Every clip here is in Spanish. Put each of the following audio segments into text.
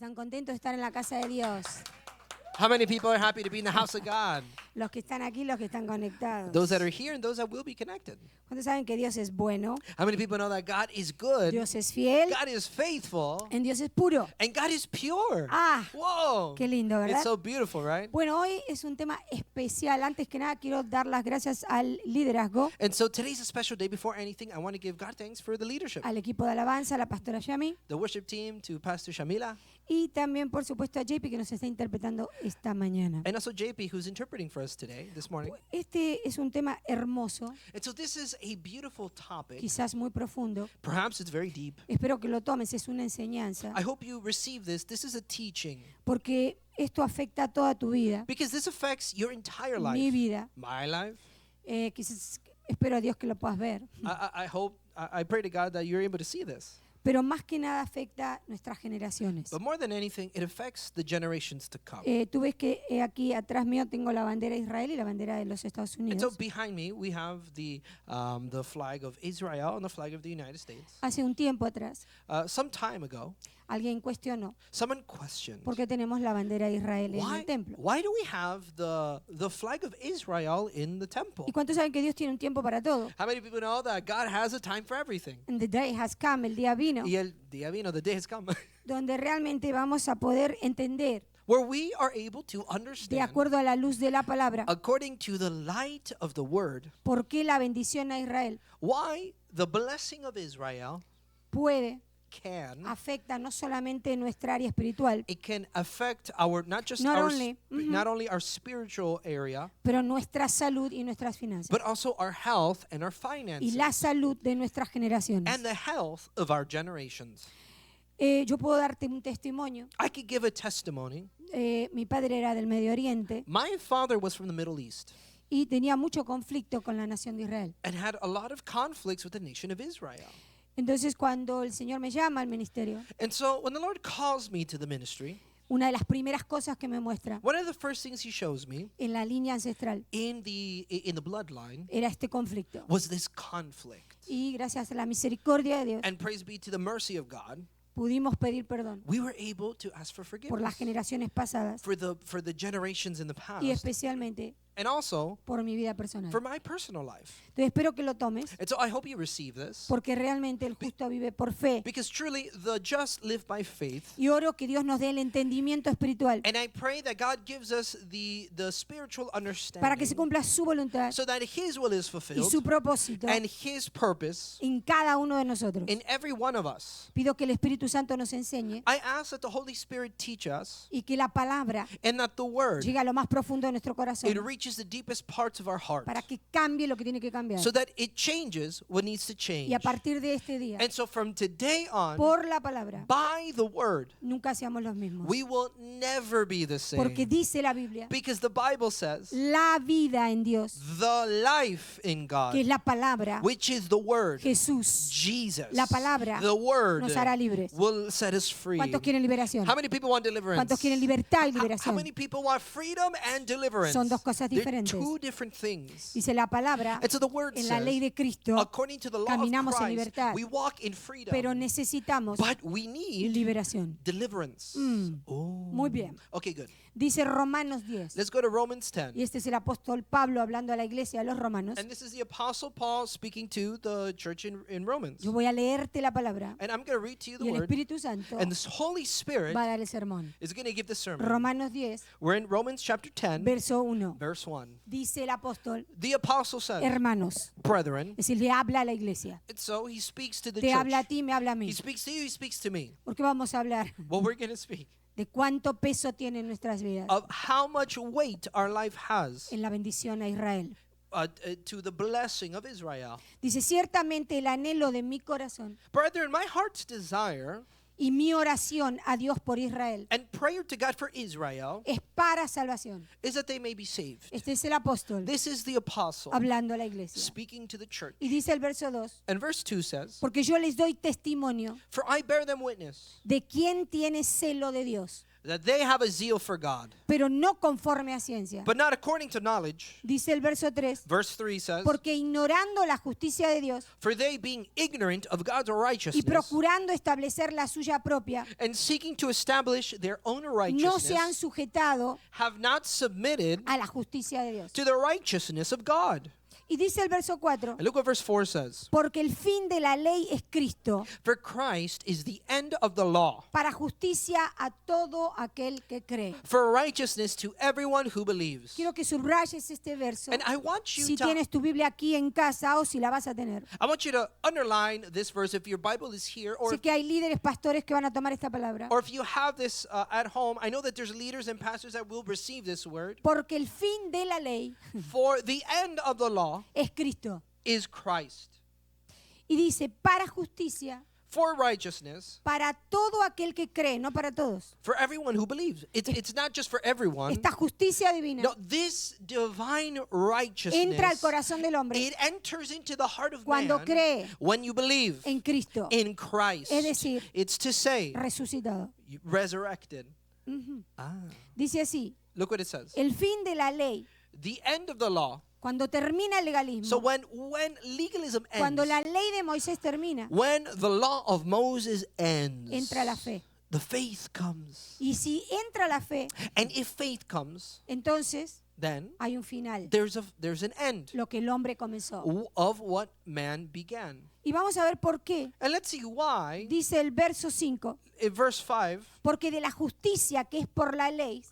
están contentos de estar en la casa de Dios? How many people are happy to be in the house of God? Los que están aquí, los que están conectados. Those that are here and those that will be connected. ¿Cuántos saben que Dios es bueno? How many people know that God is good? Dios es fiel. God is faithful. En Dios es puro. And God is pure. Ah, Whoa. qué lindo, ¿verdad? It's so beautiful, right? Bueno, hoy es un tema especial. Antes que nada, quiero dar las gracias al liderazgo, And so today's a special day. Before anything, I want to give God thanks for the leadership. al equipo de alabanza, a la pastora Yami, The worship team, to Pastor Shamila, y también, por supuesto, a JP, que nos está interpretando esta mañana. and also JP, who's interpreting for us today, this morning. Este es un tema hermoso, And so this is a beautiful topic. quizás muy profundo. Perhaps it's very deep. Espero que lo tomes, es una enseñanza, I hope you receive this. This is a teaching. porque esto afecta a toda tu vida, Because this affects your entire mi life. vida. My life. Quizás, espero a Dios que lo puedas ver, I hope, I pray to God that you're able to see this. pero más que nada afecta nuestras generaciones. But more than anything, it affects the generations to come. Tú ves que aquí atrás mío tengo la bandera de Israel y la bandera de los Estados And so Unidos. behind me, we have the flag of Israel and the flag of the United States. Hace un tiempo atrás, Some time ago, alguien cuestionó someone questioned, por qué tenemos la bandera de Israel en el templo. why do we have the flag of Israel in the temple? ¿Y cuántos saben que Dios tiene un tiempo para todo? How many people know that God has a time for everything? And the day has come, el día vino, Y el día vino, the day has come, donde realmente vamos a poder entender, where we are able to de understand, acuerdo a la luz de la palabra, according to the light of the word, por qué la bendición a Israel why the blessing of Israel puede, can, afecta no solamente nuestra área espiritual, it can affect our, not just Not our, only, not only our spiritual area, pero nuestra salud y nuestras finanzas. but also our health and our Y finances, la salud de nuestras generaciones. and the health of our generations. Yo puedo darte un testimonio. I could give a testimony. Mi padre era del Medio Oriente My father was from the Middle East y tenía mucho conflicto con la nación de Israel. and had a lot of conflicts with the nation of Israel. Entonces, cuando el Señor me llama al ministerio, And so when the Lord calls me to the ministry, una de las primeras cosas que me muestra one of the first things he shows me en la línea ancestral in the bloodline era este conflicto. was this conflict. Y gracias a la misericordia de Dios And praise be to the mercy of God, pudimos pedir perdón we were able to ask for por las forgiveness generaciones pasadas for the generations in the past, y especialmente and also por mi vida personal. for my personal life. Entonces espero que lo tomes And so I hope you receive this, porque realmente el justo vive por fe. because truly the just live by faith. Y oro que Dios nos dé el entendimiento espiritual And I pray that God gives us the spiritual para que se understanding cumpla su voluntad so that His will is y fulfilled su propósito and His purpose en cada uno de nosotros. in every one of us. Pido que el Espíritu Santo nos enseñe I ask that the Holy Spirit teach us y que la palabra and that the Word, llegue a lo más profundo de nuestro corazón it reaches the deepest parts of our heart para que cambie lo que tiene que cambiar. so that it changes what needs to change. Y a partir de este día, And so from today on, por la palabra, by the Word, nunca seamos los mismos. we will never be the Porque same. dice la Biblia, Because the Bible says la vida en Dios, the life in God, que es la palabra, which is the Word, Jesús, Jesus, la palabra, the Word nos hará libres. will set us free. ¿Cuántos quieren liberación? How many people want deliverance? ¿Cuántos quieren libertad y How liberación? many people want freedom and deliverance? Son dos cosas They're diferentes. two different things. Dice la palabra, And so the Word en la ley says, de Cristo, according to the law of caminamos en Christ, libertad, we walk in freedom, pero necesitamos but we need liberación. deliverance. Oh. Muy bien. Okay, good. Dice Romanos 10. Let's go to Romans 10. Y este es el apóstol Pablo hablando a la iglesia de los romanos. And this is the Apostle Paul speaking to the church in Romans. Yo voy a leerte la palabra And I'm going to read to you the y el word. Espíritu Santo And the Holy Spirit va a dar el sermón. is going to give the sermon. Romanos 10, We're in Romans chapter 10, verso 1. verse 1. Dice el apóstol, The Apostle says, hermanos. brethren, Es decir, le habla a la iglesia. and so he speaks to the Te church. habla a ti, me habla a mí. He speaks to you, he speaks to me. Porque vamos a hablar Well, we're going to speak de cuánto peso tiene en nuestras vidas of how much weight our life has en la bendición a Israel. to the blessing of Israel. Dice, ciertamente el anhelo de mi corazón Brethren, my heart's desire y mi oración a Dios por Israel and prayer to God for Israel es para salvación. is that they may be saved. Este es el apóstol This is the apostle hablando a la iglesia. speaking to the church. Y dice el verso 2, And verse 2 says, porque yo les doy testimonio for I bear them witness de quién tiene celo de Dios. that they have a zeal for God, pero no conforme a ciencia. but not according to knowledge. Dice el verso 3, Verse 3 says, porque ignorando la justicia de Dios for they being ignorant of God's y righteousness procurando establecer la suya propia, and seeking to establish their own no se han righteousness, sujetado have not submitted a la justicia de Dios. to the righteousness of God. Y dice el verso 4, And look what verse 4 says. porque el fin de la ley es Cristo, For Christ is the end of the law, para justicia a todo aquel que cree. for righteousness to everyone who believes. Quiero que subrayes este verso. And I want you Si to tienes tu Biblia aquí en casa o si la vas a tener. underline this verse if your Bible is here, or Sé que hay líderes pastores que van a tomar esta palabra. if you have this at home. I know that there's leaders and pastors that will receive this word. Porque el fin de la ley For the end of the law es Cristo. is Christ. Y dice, para justicia, For righteousness, para todo aquel que cree, no para todos. for everyone who believes. It's not just for everyone. Esta justicia divina No, this divine entra al righteousness, corazón del hombre it enters into the heart of cuando man cree when you believe en Cristo, in Christ. es decir, It's to say, resucitado. resurrected. Ujú. Ah, Dice así, look what it says. el fin de la ley, The end of the law. cuando termina el So legalismo, when legalism cuando ends, la ley de Moisés termina, when the law of Moses ends, entra la fe. the faith comes. Y si entra la fe, And if faith comes, entonces then hay un final, there's an end lo que el hombre comenzó. of what man began. Y vamos a ver por qué. And let's see why. Dice el verso 5, In verse 5, porque de la justicia que es por la ley,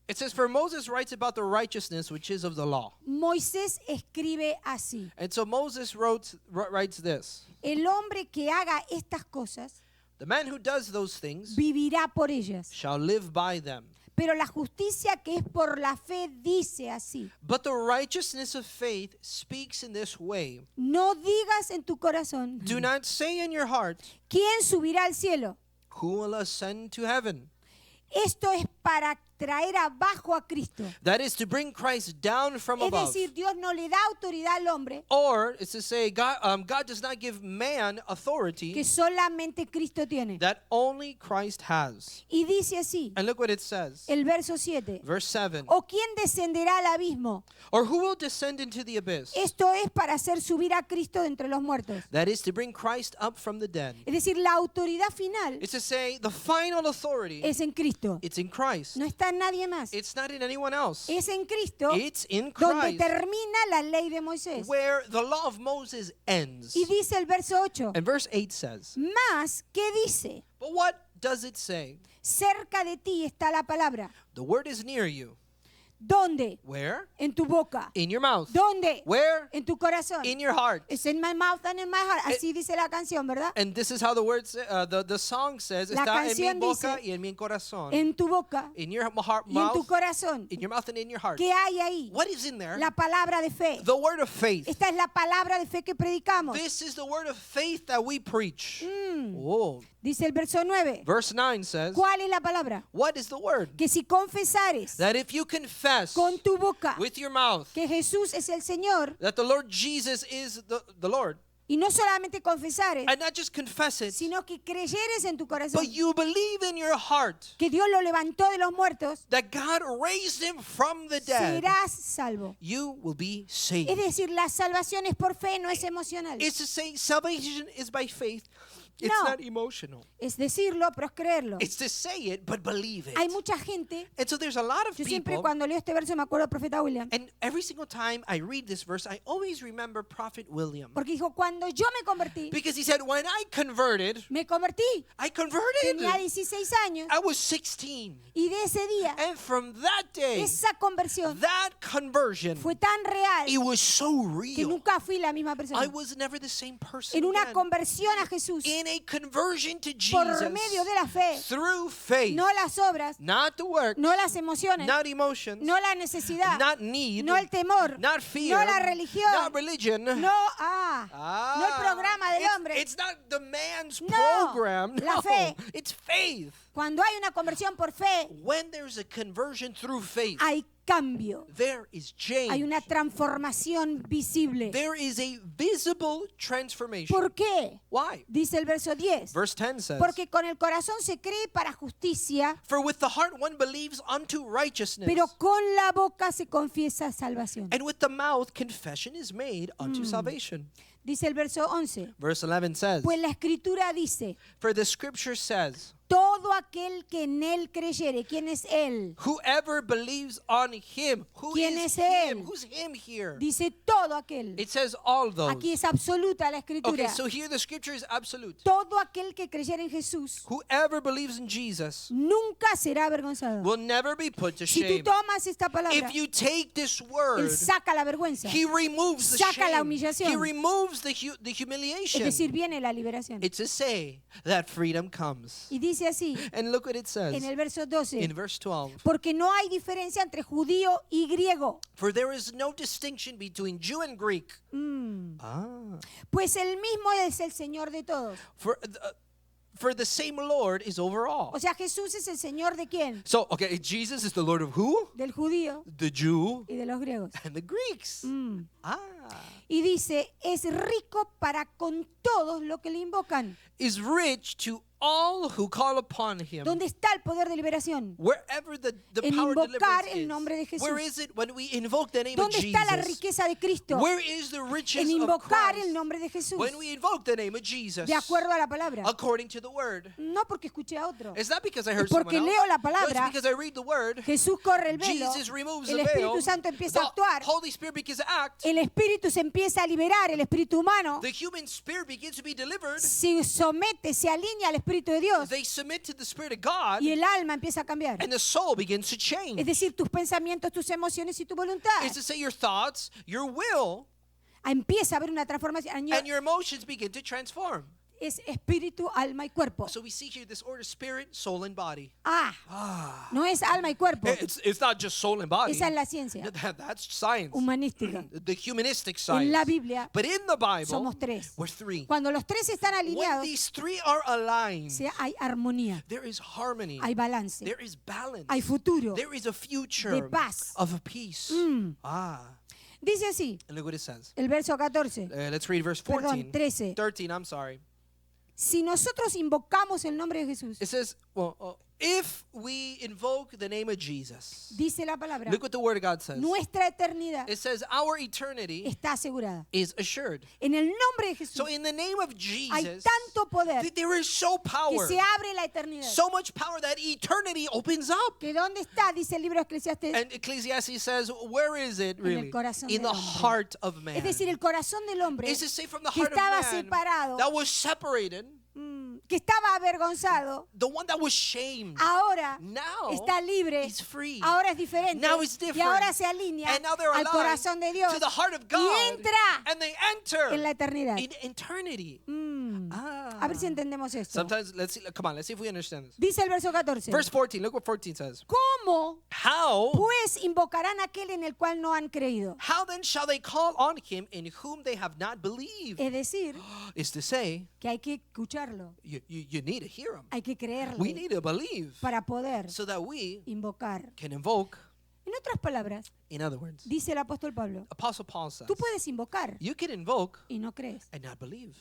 it says, for Moses writes about the righteousness which is of the law. Moisés escribe así, And so Moses writes this. el hombre que haga estas cosas The man who does those things vivirá por ellas. shall live by them. Pero la justicia que es por la fe dice así, But the righteousness of faith speaks in this way. no digas en tu corazón, Do not say in your heart, ¿quién subirá al cielo? who will ascend to heaven? Esto es para traer abajo a Cristo. That is to bring Christ down from Es above. decir, Dios no le da autoridad al hombre Or it's to say God does not give man que authority solamente Cristo tiene. that only Christ has. Y dice así, And look what it says. el verso 7, Verse 7. ¿o quién descenderá al abismo? Or who will descend into the abyss? Esto es para hacer subir a Cristo de entre los muertos. That is to bring Christ up from the dead. Es decir, la autoridad final It's to say the final authority, es en Cristo. it's in Christ. No está en nadie más. It's not in anyone else. Es en Cristo It's in donde Christ, termina la ley de Moisés. where the law of Moses ends. Y dice el verso 8, And verse 8 says, más, ¿qué dice? but what does it say? Cerca de ti está la palabra. The word is near you. ¿Dónde? Where? En tu boca. In your mouth. ¿Dónde? Where? En tu corazón. In your heart. It's in my mouth and in my heart. Así dice la canción, ¿verdad? And this is how the word the song says, La está en mi canción boca dice, y en mi corazón. En tu boca In your heart, y en tu mouth, corazón. in your mouth and in your heart. ¿Qué hay ahí? What is in there? La palabra de fe. The word of faith. Esta es la palabra de fe que predicamos. This is the word of faith that we preach. Mm. Whoa. Dice el verso 9. Verse 9 says, ¿Cuál es la palabra? what is the word? Que si confesares That if you confess con tu boca with your mouth que Jesús es el Señor, that the Lord Jesus is the Lord, y no solamente confesares, and not just confess it, sino que creyeres en tu corazón but you believe in your heart que Dios lo levantó de los muertos, that God raised him from the dead, serás salvo. you will be Es saved. decir, la salvación es por fe, no es emocional. It's to say salvation is by faith. It's No. not emotional. Es decirlo, pero es creerlo. It's to say it, but believe it. Hay mucha gente, And so there's a lot of yo siempre people, cuando leo este verso me acuerdo del profeta William, and every single time I read this verse, I always remember Prophet William. porque dijo, cuando yo me convertí, Because he said, when I converted, me convertí, I converted. tenía 16 años, I was 16. y de ese día, And from that day, esa conversión that conversion, fue tan real it was so que real. nunca fui la misma I persona. was never the same person En una again. conversión a Jesús, In a conversion to por Jesus, medio de la fe, through faith, no las obras, not the work, no las emociones, not emotions, no la necesidad, not need, no el temor, not fear, no la religión, not religion. no, no el programa del hombre. It's not the man's No, program. la No, fe. it's faith. Cuando hay una conversión por fe, When there's a conversion through faith, hay cambio. There is change. Hay una transformación visible. There is a visible transformation. ¿Por qué? Why? Dice el verso 10. Verse 10 says, Porque con el corazón se cree para justicia, for with the heart one believes unto righteousness, pero con la boca se confiesa salvación. and with the mouth confession is made unto salvation. Dice el verso 11. Verse 11 says, Pues la escritura dice, for the scripture says, todo aquel que en él creyere. ¿Quién es él? whoever believes on him. Who ¿Quién is es él? him? Who's him here? Dice todo aquel. It says all those. Aquí es absoluta la Okay, escritura. so here the scripture is absolute. Todo aquel que creyere en Jesús Whoever believes in Jesus nunca será avergonzado. will never be put to Si tú shame. tomas esta palabra, If you take this Él word, saca la vergüenza. he removes the saca la shame. humillación. He removes the Es humiliation. decir, viene la liberación. It's to say that freedom comes. Y dice así, And look what it says en el verso 12. in verse 12. Porque no hay diferencia entre judío y griego. For there is no distinction between Jew and Greek. Pues el mismo es el Señor de todos. For the same Lord is over all. O sea, Jesús es el Señor de quién? So, okay, Jesus is the Lord of who? Del judío The Jew y de los griegos. and the Greeks. Y dice, es rico para con todos los que le invocan. Is rich to all who call upon him. ¿Dónde está el poder de liberación? Wherever the En power of invocar deliverance el nombre de is. Jesús. Where is it when we invoke the name of ¿Dónde está la Jesus? riqueza de Cristo? Where is the riches En of invocar Christ? el nombre de Jesús. When we invoke the name of Jesus, De acuerdo a la palabra. according to the word. No porque escuché a otro. It's not because I heard Es porque someone leo else. la No, palabra. it's because I read the word. Jesús corre el velo. Jesus removes El the veil. Espíritu Santo empieza a The actuar. Holy Spirit begins to act. El Espíritu se empieza a liberar. El Espíritu humano The human spirit begins to be delivered. se somete, se alinea al Espíritu de Dios. They submit to the Spirit of God, Y el alma empieza a cambiar. and the soul begins to Es change. decir, tus pensamientos, tus emociones y tu voluntad. It's to say your thoughts, your will, Empieza a haber una transformación. and your emotions begin to transform. Es espíritu, alma y cuerpo. So we see here this order: spirit, soul, and body. No es alma y cuerpo. It's not just soul and body. Esa es la ciencia That's science. humanística. The humanistic science. En la Biblia But in the Bible, somos tres. we're three. Cuando los tres están When alineados, these three are aligned, hay armonía, there is harmony. hay balance, There is balance. hay futuro. There is a future de paz. of peace. Dice así, And look what it says. el verso 14. Let's read verse Perdón, 14. 13. 13, I'm sorry. Si nosotros invocamos el nombre de Jesús, It says, well, if we invoke the name of Jesus, dice la palabra, look what the Word of God says. nuestra eternidad It says, our eternity está asegurada. is assured. En el nombre de Jesús So in the name of hay Jesus, tanto poder there is so que power, se abre la eternidad. so much power that eternity opens up. ¿Que dónde está? Dice el libro de Eclesiastés. And Ecclesiastes says, where is it el really? corazón In del the hombre. heart of man. Es decir, el corazón del hombre It's to say from the que heart of estaba man separado, that was separated, que estaba avergonzado, the one that was shamed. ahora Now está libre, he's free. ahora es diferente Now it's y different. ahora se alinea And now they're al aligned corazón de Dios to the heart of God. y entra And they enter en la eternidad. in eternity. A ver si entendemos esto. Sometimes, let's see if we understand this. Dice el verso 14. Verse 14, look what 14 says. ¿Cómo How pues invocarán a aquel en el cual no han creído? then shall they call on him in whom they have not believed? Es decir, Is to say, que hay que escucharlo, you need to hear him. hay que We creerle need to believe para poder so that we invocar. can invoke. En otras palabras, In other words, dice el apóstol Pablo, Apostle Paul says, tú puedes invocar you can invoke y no crees. and not believe.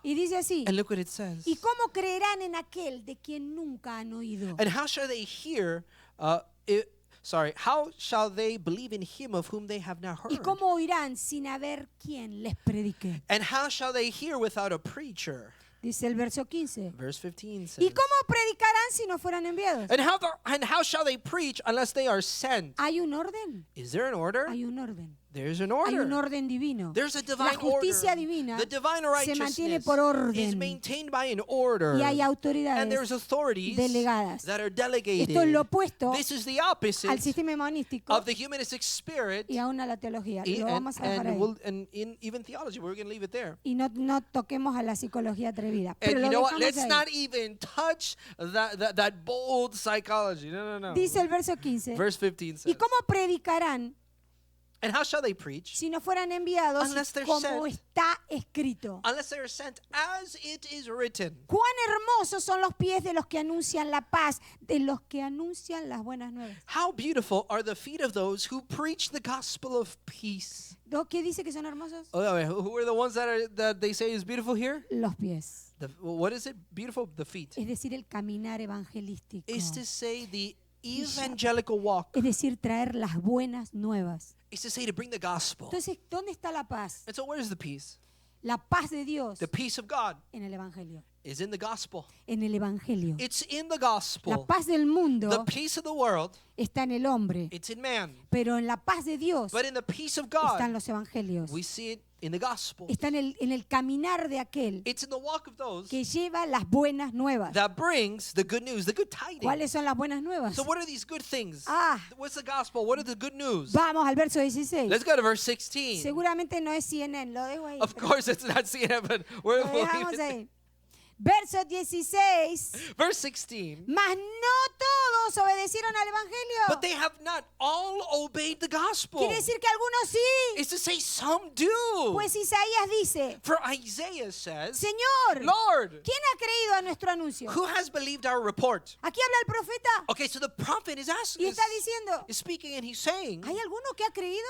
Y dice así, And look what it says. ¿y cómo creerán en aquel de quien nunca han oído? And how shall they hear, how shall they believe in him of whom they have not ¿Y heard? cómo oirán sin haber quien les predique? And how shall they hear without a preacher? Dice el verso 15. Verse 15 says. ¿Y cómo predicarán si no fueran enviados? And how shall they preach unless they are sent? ¿Hay un orden? Is there an order? Hay un orden. There's an Hay un order. orden divino. There's a La divine justicia order. divina The divine se mantiene righteousness por is orden maintained by an order. y hay And autoridades there's authorities delegadas. that are delegated. Esto es lo opuesto This is the opposite al sistema humanístico of the humanistic spirit y aún a la teología. and, Lo vamos a dejar ahí. and in even theology. We're going to leave it there. Y no toquemos a la psicología atrevida. Pero And lo you know what? dejamos Let's ahí. not even touch that bold psychology. No. Dice el verso 15. Verse 15 ¿Y says, cómo predicarán And how shall they preach? si no fueran enviados Unless they're como sent. está escrito? Unless they are sent as it is written. Cuán hermosos son los pies de los que anuncian la paz, de los que anuncian las buenas nuevas. How beautiful are the feet of those who preach the gospel of peace. ¿Qué dice que son hermosos? Oh, wait, who are the ones that they say is beautiful here? Los pies. What is it? Beautiful? The feet. Es decir, el caminar evangelístico. Is to say the evangelical walk. Es decir, traer las buenas nuevas. Is to say to bring the gospel. Entonces, ¿dónde está la paz? And so where is the peace? La paz de Dios The peace of God en el evangelio. is in the gospel. En el evangelio. It's in the La gospel. paz del The mundo peace of the world, está en el hombre, it's in man. pero en la paz de Dios But in the peace of están God, los evangelios. we see it in the gospel. Está en el caminar de aquel It's in the walk of those que lleva las buenas nuevas. that brings the good news, the good tidings. ¿Cuáles son las buenas nuevas? So what are these good things? Ah. What's the gospel? What are the good news? Vamos al verso 16. Let's go to verse 16. Seguramente no es CNN, lo dejo ahí. Of course, it's not CNN, but we're Lo dejamos ahí. Verso 16. Verse 16. Mas no todos obedecieron al But evangelio. they have not all obeyed the gospel. Quiere decir que algunos sí. It's to say some do. Pues Isaías dice, For Isaiah says, Señor, Lord, ¿quién ha creído a nuestro anuncio? who has believed our report? Aquí habla el profeta Okay, so the prophet is asking, y está diciendo, is speaking, and he's saying, ¿hay alguno que ha creído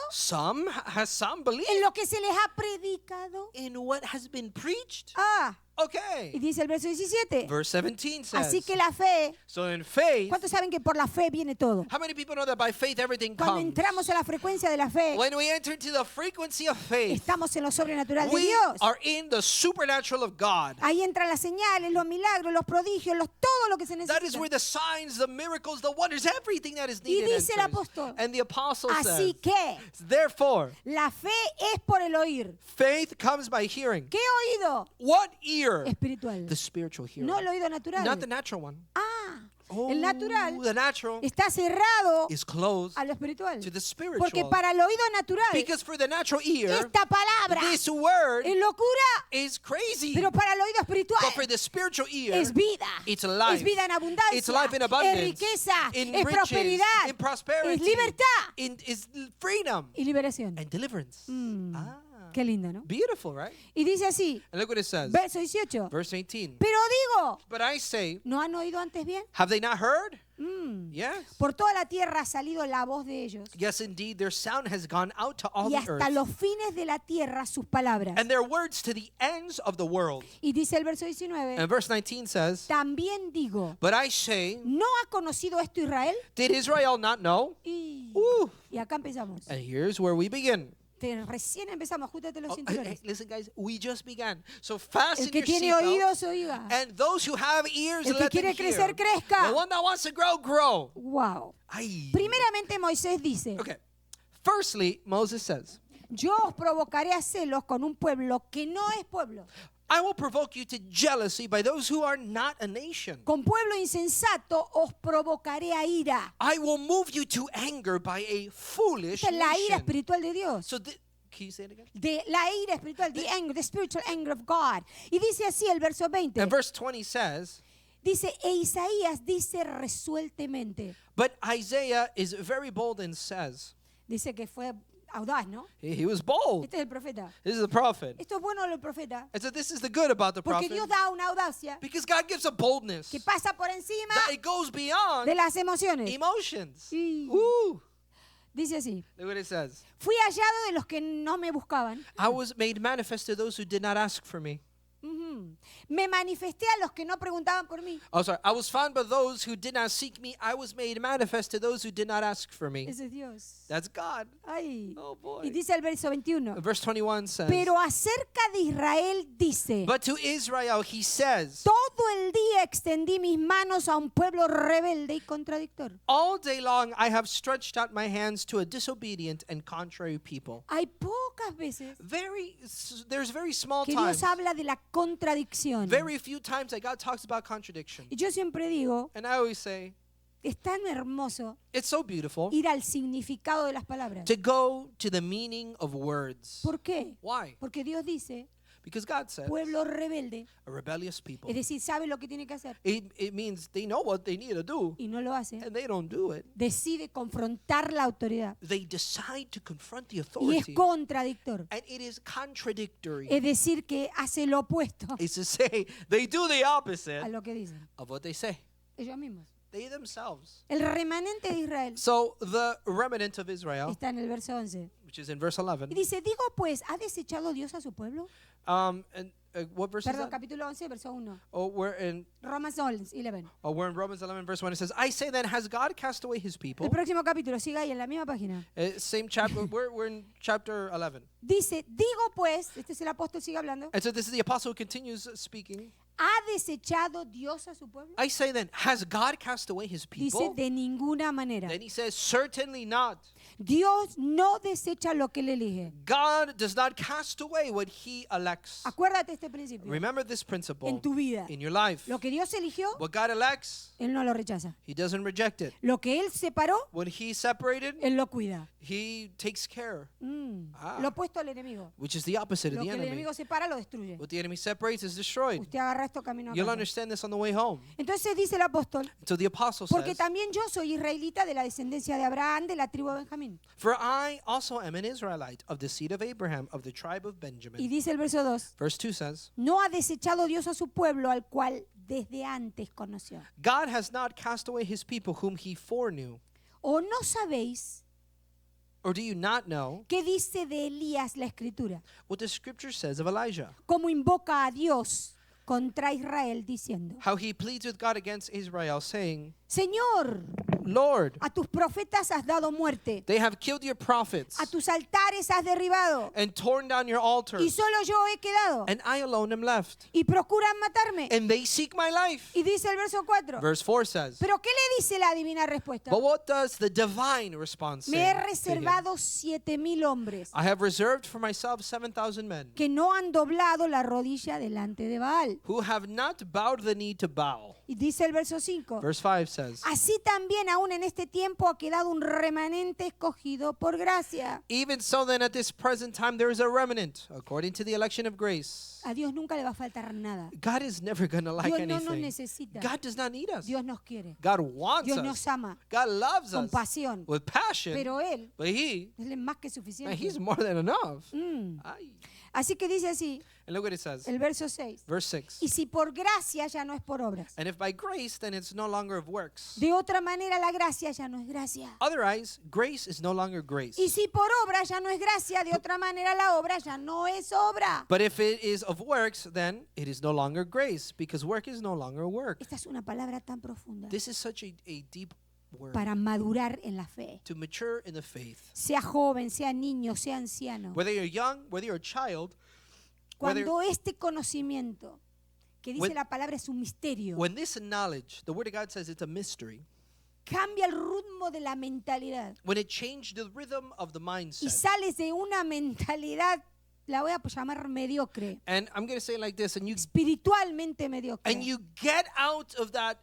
has some believed en lo que se les ha predicado? in what has been preached? Ah, y Okay. dice el verso 17. Verse 17 says, Así que la fe, so in faith, ¿cuántos saben que por la fe viene todo? how many people know that by faith everything Cuando comes? entramos a la frecuencia de la fe, When we enter into the frequency of faith, estamos en lo sobrenatural de we Dios. are in the supernatural of God. Ahí entran las señales, los milagros, los prodigios, todo lo que se That is where necesita. the signs, the miracles, the wonders, everything that is Y needed dice el enters. apóstol, And the apostle así says, que therefore, la fe es por el oír. faith comes by hearing. ¿Qué oído? What ear? Espiritual. The spiritual hearing. No el oído natural. Not the natural one. Ah, Oh, el natural the natural está cerrado is closed a lo espiritual. to the spiritual. Porque para el oído natural, Because for the natural ear, esta palabra this word es locura, is crazy. pero para el oído espiritual But for the spiritual ear, es vida. it's life. Es vida en abundancia. It's life in Es abundance. riqueza. In Es riches, prosperidad. in prosperity, Es libertad. is freedom Y liberación. and deliverance. Ah, Qué lindo, ¿no? beautiful, right? Y dice así, And look what it says. verso 18. Verse 18. Pero digo, But I say, ¿no han oído antes bien? have they not heard? Mm. Yes. Por toda la tierra ha salido la voz de ellos. Yes, indeed, their sound has gone out to all Y the hasta earth. los fines de la tierra sus palabras. And their words to the ends of the world. Y dice el verso 19, And verse 19 says, también digo, but I say, ¿no ha conocido esto Israel? did Israel not know? Ooh. Y acá empezamos. And here's where we begin. Recién empezamos, ajustate los Oh, hey, cinturones. listen, guys, we just began. So El fasten que your tiene seatbelt. oídos, oiga. And those who have ears, El que let them quiere crecer, hear. crezca. The one that wants to grow, grow. Wow. Ay. Primeramente Moisés dice, Okay. Firstly, Moses says, yo os provocaré a celos con un pueblo que no es pueblo, I will provoke you to jealousy by those who are not a nation. con pueblo insensato os provocaré a ira. I will move you to anger by a foolish Esta es la ira nation. espiritual de Dios. So, can you say it again? De la ira espiritual, the spiritual anger of God. Y dice así el verso 20. And verse 20 says, Dice, e Isaías dice resueltamente. but Isaiah is very bold and says, Dice que fue audaz, ¿no? he was bold. Este es el profeta. This is the prophet. Esto es bueno del profeta. And so this is the good about the Porque prophet. Dios da una audacia Because God gives a boldness que pasa por encima that it goes beyond de las emociones. emotions. Sí. Ooh. Dice así, Look what it says. fui hallado de los que no me buscaban. I was made manifest to those who did not ask for me. Ujú. Me manifesté a los que no preguntaban por mí. Oh, sorry. I was found by those who did not seek me. I was made manifest to those who did not ask for me. Ese es Dios. That's God. Ay. Oh, boy. Y dice el verso 21. Verse 21 says, Pero acerca de Israel dice, but to Israel he says, todo el día extendí mis manos a un pueblo rebelde y contradictor. all day long I have stretched out my hands to a disobedient and contrary people. Hay pocas veces There's very small que times, Dios habla de la contradicción. very few times that God talks about contradiction. Y yo siempre digo, And I always say, es tan hermoso it's so beautiful ir al significado de las palabras. to go to the meaning of words. ¿Por qué? Why? Porque Dios dice Because God says pueblo rebelde. a rebellious people. Es decir, sabe lo que tiene que hacer It means they know what they need to do y no lo hace. and they don't do it. Decide confrontar la autoridad. They decide to confront the Y es authority. contradictor. And it is contradictory. Es decir, que hace lo opuesto It's to say they do the opposite a lo que dicen of what they say. ellos mismos. They themselves. El remanente de Israel So the remnant of Israel, está en el verso 11. which is in verse 11. Y dice, digo pues, ¿ha desechado Dios a su pueblo? And what verse is Perdón, that? capítulo 11, verso 1. Oh, we're in Romans 11. we're in Romans 11 verse 1. It says, "I say then, has God cast away his people?" El próximo capítulo, siga ahí en la misma página. Same chapter. we're in chapter 11. Dice, digo pues, este es el apóstol, sigue hablando, And so this is the apostle who continues speaking. ¿ha desechado Dios a su pueblo? I say then, has God cast away his Dice, people? de ninguna manera. Then he says, certainly not. Dios no desecha lo que él elige. God does not cast away what he elects. Acuérdate este principio. Remember this principle En tu vida, in your life. lo que Dios eligió, What God elects, él no lo rechaza. he doesn't reject it. Lo que él separó, What he separated, él lo cuida. he takes care, Lo opuesto al enemigo. which is the opposite of Lo the que el enemy. enemigo separa, lo destruye. What the enemy separates is destroyed. Usted agarra esto camino a You'll casa. understand this on the way home. Entonces dice el apóstol, So the apostle porque says, también yo soy israelita de la descendencia de Abraham, de la tribu de Benjamín. "For I also am an Israelite of the seed of Abraham, of the tribe of Y Benjamin." dice el verso 2, Verse 2 says, no ha desechado Dios a su pueblo al cual desde antes conoció. "God has not cast away his people whom he foreknew." ¿O no sabéis Or do you not know qué dice de Elías la escritura? what the scripture says of Elijah? Cómo invoca a Dios contra Israel diciendo, How he pleads with God against Israel, saying, Señor, "Lord, a tus profetas has dado muerte, they have killed your prophets a tus altares has derribado, and torn down your y altars, solo yo he quedado, and I alone am left. y procuran matarme. And they seek my life." Y dice el verso 4, Verse 4 says, pero ¿qué le dice la divina respuesta? but what does the divine response Me he say? To him? reservado 7,000 hombres I have reserved for myself 7,000 men que no han doblado la rodilla delante de Baal. who have not bowed the knee to Baal. Y dice el verso 5, Verse 5 says, así también aún en este tiempo ha quedado un remanente escogido por gracia. even so then at this present time there is a remnant according to the election of grace. A Dios nunca le va a faltar nada. God is never going to like Dios no nos anything. necesita. God does not need us. Dios nos quiere. God wants Dios us. nos ama God loves con us pasión. with passion. Pero Él, But Él es más que man, suficiente. he's more than enough. Mm. Ay. Así que dice así, And look what it says. el verso 6. Verse 6. Y si por gracia ya no es por obras. And if by grace, then it's no longer of works. De otra manera la gracia ya no es gracia. Otherwise, grace is no longer grace. Y si por obra ya no es gracia, de otra manera la obra ya no es obra. But if it is of works, then it is no longer grace, because work is no longer work. Esta es una palabra tan profunda This is such a deep word. para madurar en la fe. To mature in the faith. Sea joven, sea niño, sea anciano. Whether you're young, whether you're a child, whether, Cuando este conocimiento, que dice When- la palabra es un misterio, when this knowledge, the Word of God says it's a mystery, cambia el ritmo de la mentalidad when it changed the rhythm of the y mindset. sales de una mentalidad, la voy a llamar mediocre, And I'm going to say it like this, and espiritualmente mediocre, you get out of that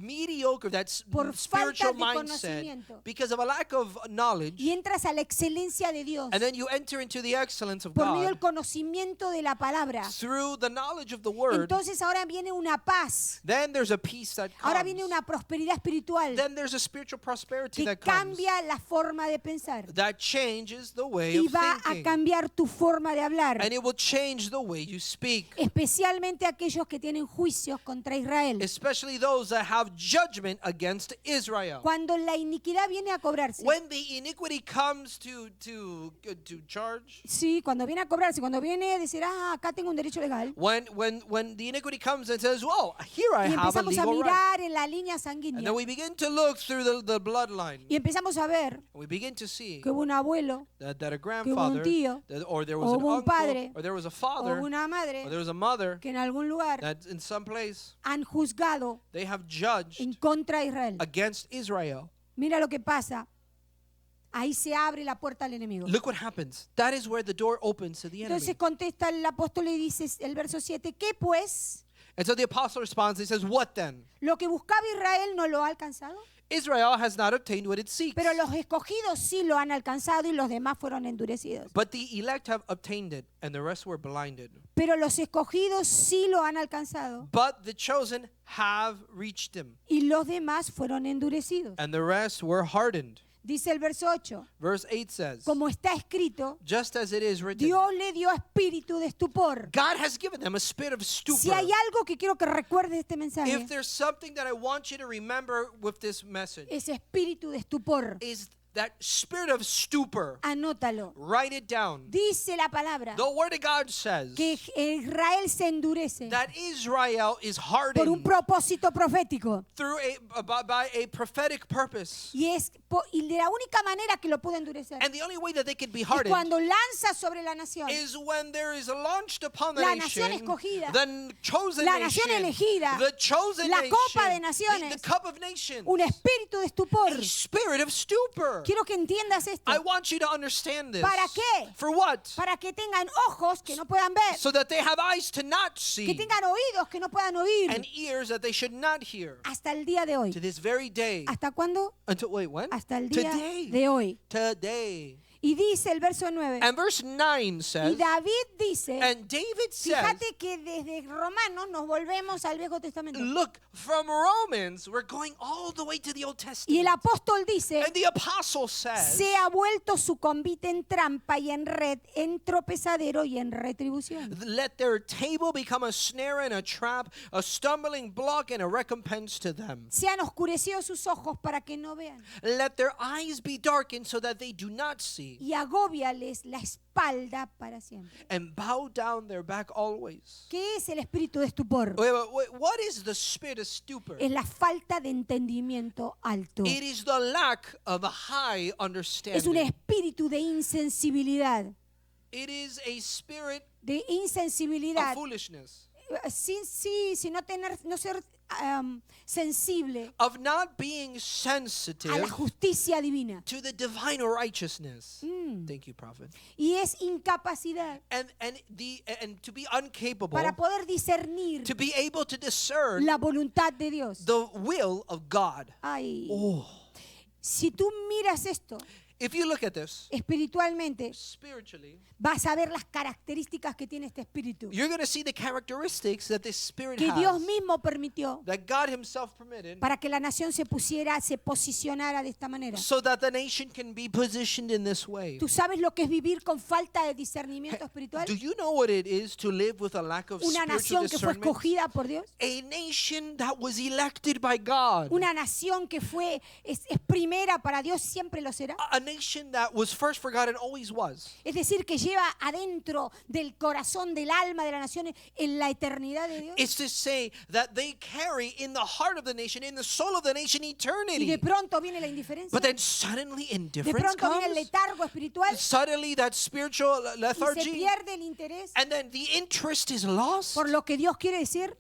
mediocre, that Por spiritual falta de mindset conocimiento. because of a lack of knowledge, y entras a la excelencia de Dios and then you enter into the excellence of por medio del God conocimiento de la palabra. through the knowledge of the Word. Entonces ahora viene una paz, Then there's a peace that ahora comes. viene una prosperidad espiritual Then there's a spiritual prosperity que that comes cambia la forma de pensar that changes the way y of va a thinking, cambiar tu forma de hablar, and it will change the way you speak, especialmente aquellos que tienen juicios contra Israel. especially those that have judgment against Israel. Cuando la iniquidad viene a cobrarse, When the iniquity comes to charge, sí, cuando viene a cobrarse, cuando viene a decir, acá tengo un derecho legal, when the iniquity comes and says, "Well, here I y have a empezamos a legal right," mirar en la línea and sanguínea then we begin to look through the bloodline, y empezamos a ver and we begin to see que hubo un abuelo, that a hubo un grandfather, tío, or there was o an hubo un uncle, padre, or there was a o father, una or madre there was a mother que en algún lugar that in some place han juzgado they have judged en contra de Israel. against Israel. Mira lo que pasa. Ahí se abre la puerta al enemigo. Look what happens. That is where the door opens to the enemy. Entonces contesta el apóstol y dice el verso 7, ¿qué pues? And so the apostle responds, he says, what then? Lo que buscaba Israel no lo ha alcanzado, Israel has not obtained what it seeks. pero los escogidos sí lo han alcanzado y los demás fueron endurecidos. But the elect have obtained it, and the rest were blinded. Pero los escogidos sí lo han alcanzado But the chosen have reached him, y los demás fueron endurecidos. and the rest were hardened. Dice el verso 8, Verse 8 says, como está escrito, just as it is written, Dios le dio espíritu de estupor. God has given them a spirit of stupor. Si hay algo que quiero que recuerdes de este mensaje, If there's something that I want you to remember with this message, ese espíritu de estupor, is that spirit of stupor. anótalo. Write it down. Dice la palabra The word of God says que Israel se endurece that Israel is por un hardened propósito profético. through by a prophetic purpose. Y de la única manera que lo puede endurecer And the only way that they can be es hardened cuando lanza sobre la nación, is when there is launched upon the La nation, nación escogida, the chosen la nación nation, elegida, the chosen la nation, copa de naciones, the cup of nations, un espíritu de estupor. a spirit of stupor. Quiero que entiendas esto. I want you to understand this. ¿Para qué? For what? Para que tengan ojos que no puedan ver, So that they have eyes to not que see tengan oídos que no puedan oír, and ears that they should not hear. hasta el día de hoy. To this very day. ¿Hasta cuándo? Until, wait, when? Hasta el día Today. de hoy. Today. Y dice el verso 9. And verse 9 Y says, David dice, and David says, fíjate que desde Romanos nos volvemos al Viejo Testamento. look, from Romans, we're going all the way to the Old Y el Testament. apóstol dice, And the apostle says, se ha vuelto su convite en trampa y en red, en tropezadero y en retribución. let their table become a snare and a trap, a stumbling block and a recompense to them. Se han oscurecido sus ojos para que no vean. Let their eyes be darkened so that they do not see, Y agóbiales la espalda para siempre. and bow down their back always. ¿Qué es el espíritu de estupor? Wait, what is the spirit of stupor? Es la falta de entendimiento alto. It is the lack of a high Es un understanding. espíritu de insensibilidad. It is a spirit De of insensibilidad. foolishness, Sin no ser sensible of not being a la sensitive justicia divina. to the divine righteousness. Thank you, prophet. Y es incapacidad And to be incapable, para poder discernir to be able to discern la voluntad de Dios. the will of God. Ay, Oh, si tú miras esto if you look at this espiritualmente, spiritually, vas a ver las características que tiene este espíritu. you're going to see the characteristics that this spirit Que Dios has, mismo permitió that God Himself permitted, para que la nación se posicionara de esta manera. so that the nation can be positioned in this way. ¿Tú sabes lo que es vivir con falta de discernimiento espiritual? Do you know what it is to live with a lack of Una spiritual nación que fue discernment? escogida por Dios. A nation that was elected by God. Una nación que es primera para Dios, siempre lo será. A nation that was first for God and always was. Es decir, que lleva adentro del corazón, del alma de la nación, en la eternidad de Dios. It's to say that they carry in the heart of the nation, in the soul of the nation, Y eternity. de pronto viene la indiferencia. But then suddenly De indifference pronto viene el comes. letargo espiritual Suddenly that spiritual y se lethargy. pierde el interés And then the interest is lost por lo que Dios quiere decir.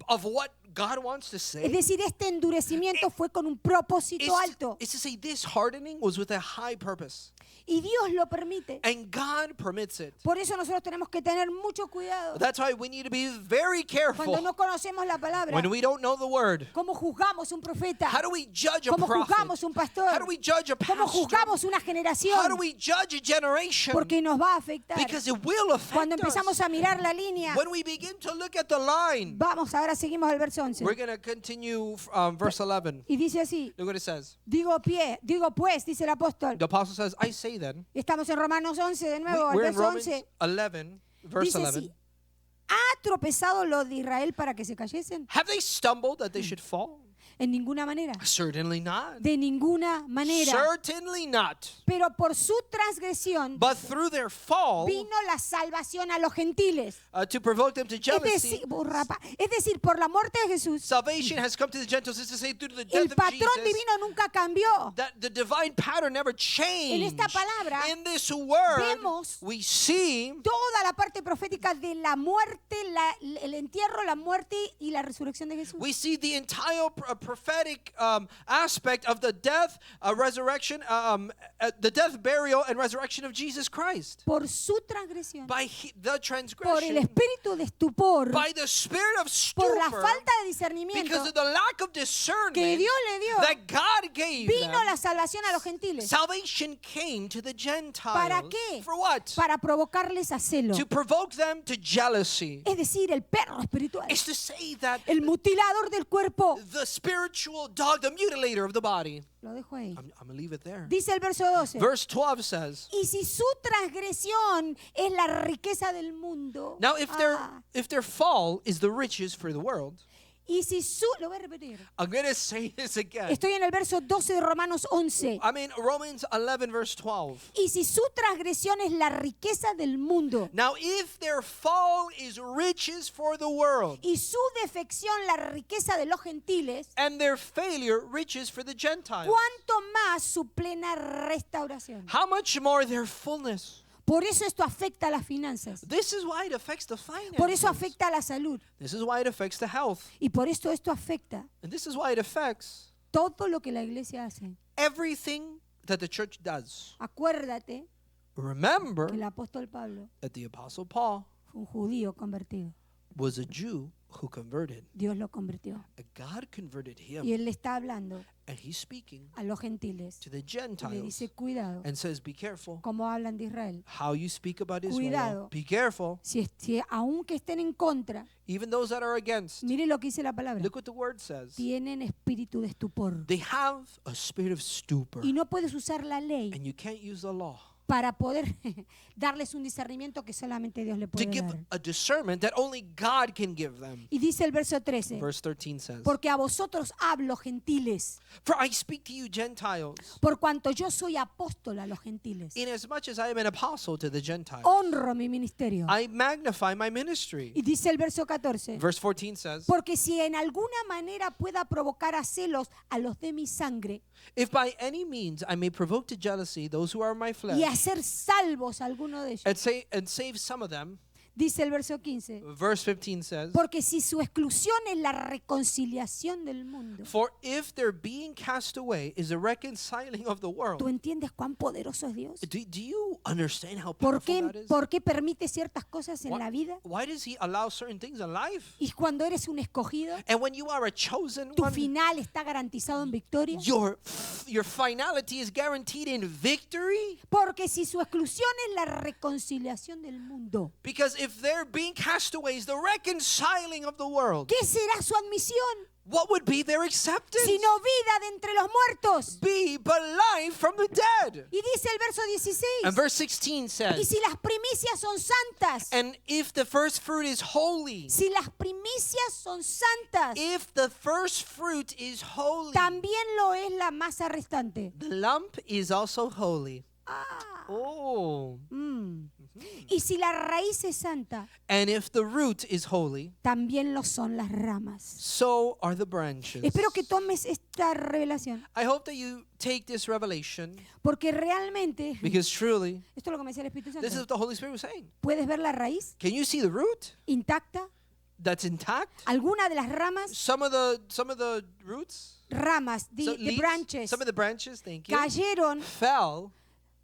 of what God wants to Es say. decir, este endurecimiento fue con un propósito alto It's to say this hardening was with a high purpose. y Dios lo permite. And God permits it. Por eso nosotros tenemos que tener mucho cuidado That's why we need to be very cuando careful no conocemos la palabra. when we don't know the word. ¿Cómo juzgamos un profeta? How do we judge a ¿Cómo prophet? juzgamos un pastor? How do we judge a ¿Cómo pastor? juzgamos una How do generación? we judge a generation? Porque nos va a afectar. Because it will affect Cuando us. empezamos a mirar la línea, When we begin to look at the line, vamos, ahora seguimos al verso 11. we're going to continue verse 11. Y dice así, Look what it says. digo pues, dice el apóstol. The apostle says, I say then, Estamos en Romanos 11 de nuevo, al we're in verso Romans 11. 11, verse Dice 11. así, ¿ha tropezado lo de Israel para que se cayesen? Have they stumbled that they should fall? En ninguna manera. Certainly not. De ninguna manera. Certainly not. Pero por su transgresión But through their fall, vino la salvación a los gentiles. to provoke them to Es jealousy, decir, por la muerte de Jesús, salvation has come to the Gentiles. Is to say, through the death el of patrón Jesus, divino nunca cambió. that the divine pattern never En changed. esta palabra In this word, vemos we see toda la parte profética de la muerte, el entierro, la muerte y la resurrección de Jesús. the entire prophetic aspect of the death, resurrection, the death, burial, and resurrection of Jesus Christ. por su transgresión, By the por el transgression, espíritu de estupor, by the spirit of por la stupor, falta de discernimiento because of the lack of que discernment Dios le dio, that God gave vino them, la salvación a los gentiles. salvation came to the Gentiles. ¿Para qué? For what? Para provocarles a celo. To provoke them to jealousy. Es decir, el perro espiritual, It's to say that el mutilador del cuerpo. the spiritual dog, the mutilator of the body. Lo dejo ahí. I'm going to leave it there. Dice el verso 12. Verse 12 says, Y si su transgresión es la riqueza del mundo. now if their fall is the riches for the world, Y si su, lo voy a repetir. I'm going to say this again. Estoy en el verso 12 de Romanos 11. I'm in Romans 11 verse 12. Y si su transgresión es la riqueza del mundo Now if their fall is riches for the world, y su defección la riqueza de los gentiles, and their failure riches for the Gentiles, ¿cuánto más su plena restauración? how much more their fullness? Por eso esto afecta a las finanzas. This is why it affects the Por eso finances. afecta a la salud. This is why it affects the health. Y por esto afecta And this is why it affects todo lo que la iglesia hace. everything that the church does. Acuérdate Remember que el apóstol Pablo that the Apostle Paul fue un judío convertido. was a Jew who converted. Dios lo convirtió. And God converted Y him. él le está hablando And he's speaking a los gentiles. to the Y le Gentiles dice, cuidado, and says, be careful como hablan de Israel. how you speak about Israel. Cuidado. Be careful. Si aunque estén en contra, Even those that are against. mire lo que dice la palabra. Look what the word says. Tienen espíritu de estupor. They have a spirit of stupor. Y no puedes usar la ley And you can't use the law para poder darles un discernimiento que solamente Dios le to puede give dar. a discernment that only God can give them. Y dice el verso 13, Verse 13 says, porque a vosotros hablo, gentiles, for I speak to you Gentiles, por cuanto yo soy apóstol a los gentiles. inasmuch as I am an apostle to the Gentiles. Honro mi ministerio. I magnify my ministry. Y dice el verso 14, Verse 14 says, porque si en alguna manera pueda provocar a celos a los de mi sangre if by any means I may provoke to jealousy those who are my flesh, y hacer salvos a alguno de ellos. and save some of them, Dice el verso 15, verse 15 says, porque si su exclusión es la reconciliación del mundo. for if their being cast away is a reconciling of the ¿Tú world. entiendes cuán poderoso es Dios? Do you understand how ¿Por powerful that is? qué permite ciertas cosas en la vida? Why does he allow certain things in life? Y cuando eres un escogido, And when you are a chosen tu one, final está garantizado en victoria. your finality is guaranteed in victory. Porque si su exclusión es la reconciliación del mundo, Because if their being cast away is the reconciling of the world, ¿qué será su admisión? what would be their acceptance? Sino vida de entre los muertos. Be but life from the dead. Y dice el verso 16, And verse 16 y says, si las primicias son santas, and if the first fruit is holy, si las primicias son santas, if the first fruit is holy, también lo es la masa restante. the lump is also holy. Ah, Oh. y si la raíz es santa, And if the root is holy, también lo son las ramas. so are the branches. Espero que tomes esta revelación, I hope that you take this revelation porque realmente, because truly, esto es lo que me decía el Espíritu this is Santo, what the Holy Spirit was saying. ¿puedes ver la raíz Can you see the root intacta? that's intact? Alguna de las ramas, Some of the roots, the leaves, branches, some of the branches, thank you, cayeron, fell.